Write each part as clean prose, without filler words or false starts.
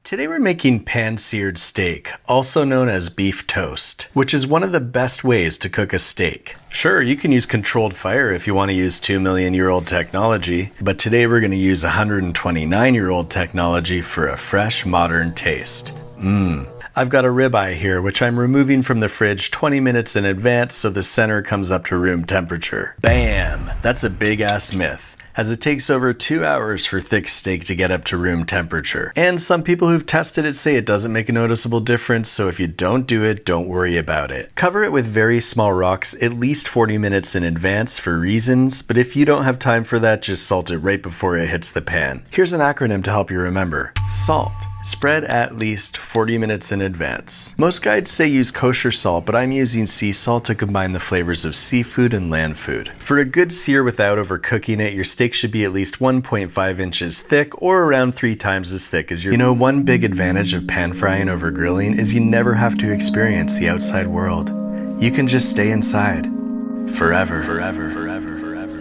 Today we're making pan-seared steak, also known as beef toast, which is one of the best ways to cook a steak. Sure, you can use controlled fire if you want to use 2 million-year-old technology, but today we're going to use 129-year-old technology for a fresh, modern taste. I've got a ribeye here, which I'm removing from the fridge 20 minutes in advance so the center comes up to room temperature. Bam! That's a big-ass myth, as it takes over 2 hours for thick steak to get up to room temperature. And some people who've tested it say it doesn't make a noticeable difference, so if you don't do it, don't worry about it. Cover it with very small rocks at least 40 minutes in advance for reasons, but if you don't have time for that, just salt it right before it hits the pan. Here's an acronym to help you remember. SALT. Spread at least 40 minutes in advance. Most guides say use kosher salt, but I'm using sea salt to combine the flavors of seafood and land food. For a good sear without overcooking it, your steak should be at least 1.5 inches thick or around 3 times as thick as your... You know, one big advantage of pan frying over grilling is you never have to experience the outside world. You can just stay inside. Forever.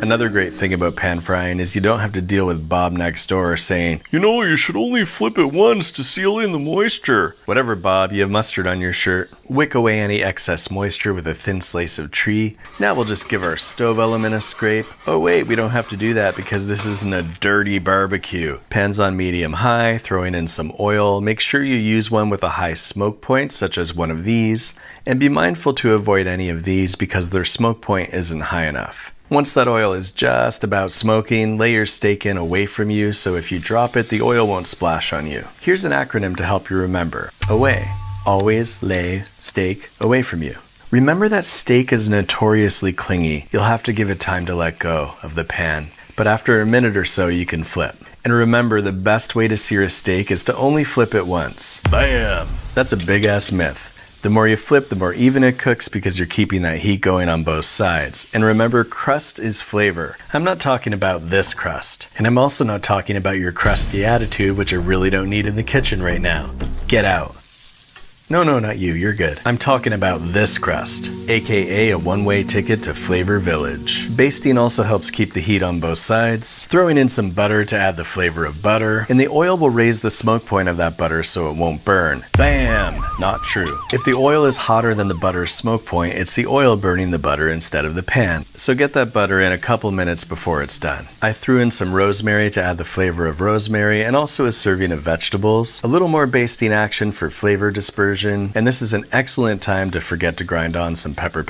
Another great thing about pan frying is you don't have to deal with Bob next door saying, "You know, you should only flip it once to seal in the moisture." Whatever, Bob, you have mustard on your shirt. Wick away any excess moisture with a thin slice of tree. Now we'll just give our stove element a scrape. Oh wait, we don't have to do that because this isn't a dirty barbecue. Pan's on medium high, throwing in some oil. Make sure you use one with a high smoke point, such as one of these. And be mindful to avoid any of these because their smoke point isn't high enough. Once that oil is just about smoking, lay your steak in away from you so if you drop it, the oil won't splash on you. Here's an acronym to help you remember. Away. Always lay steak away from you. Remember that steak is notoriously clingy. You'll have to give it time to let go of the pan, but after a minute or so you can flip. And remember, the best way to sear a steak is to only flip it once. Bam! That's a big-ass myth. The more you flip, the more even it cooks because you're keeping that heat going on both sides. And remember, crust is flavor. I'm not talking about this crust. And I'm also not talking about your crusty attitude, which I really don't need in the kitchen right now. Get out. No, not you. You're good. I'm talking about this crust, aka a one-way ticket to Flavor Village. Basting also helps keep the heat on both sides. Throwing in some butter to add the flavor of butter. And the oil will raise the smoke point of that butter so it won't burn. Bam! Not true. If the oil is hotter than the butter's smoke point, it's the oil burning the butter instead of the pan. So get that butter in a couple minutes before it's done. I threw in some rosemary to add the flavor of rosemary and also a serving of vegetables. A little more basting action for flavor dispersion. And this is an excellent time to forget to grind on some pepper.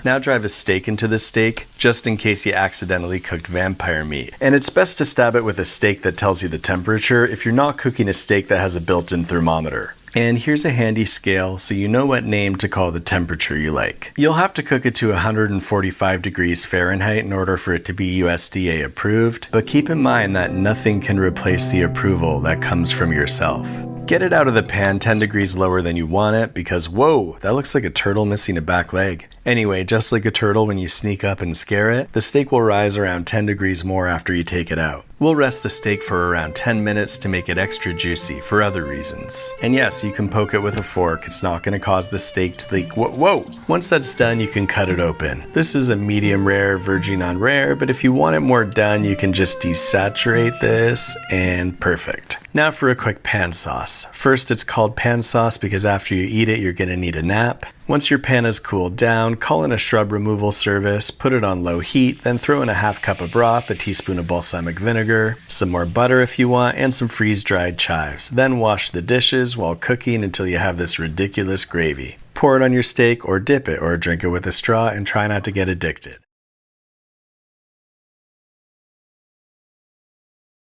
Now drive a steak into the steak, just in case you accidentally cooked vampire meat. And it's best to stab it with a steak that tells you the temperature if you're not cooking a steak that has a built-in thermometer. And here's a handy scale so you know what name to call the temperature you like. You'll have to cook it to 145 degrees Fahrenheit in order for it to be USDA approved, but keep in mind that nothing can replace the approval that comes from yourself. Get it out of the pan 10 degrees lower than you want it because, whoa, that looks like a turtle missing a back leg. Anyway, just like a turtle when you sneak up and scare it, the steak will rise around 10 degrees more after you take it out. We'll rest the steak for around 10 minutes to make it extra juicy for other reasons. And yes, you can poke it with a fork. It's not going to cause the steak to leak. Whoa! Once that's done, you can cut it open. This is a medium rare, verging on rare, but if you want it more done, you can just desaturate this and perfect. Now for a quick pan sauce. First, it's called pan sauce because after you eat it, you're going to need a nap. Once your pan has cooled down, call in a shrub removal service, put it on low heat, then throw in a half cup of broth, a teaspoon of balsamic vinegar, some more butter if you want, and some freeze-dried chives. Then wash the dishes while cooking until you have this ridiculous gravy. Pour it on your steak or dip it or drink it with a straw and try not to get addicted.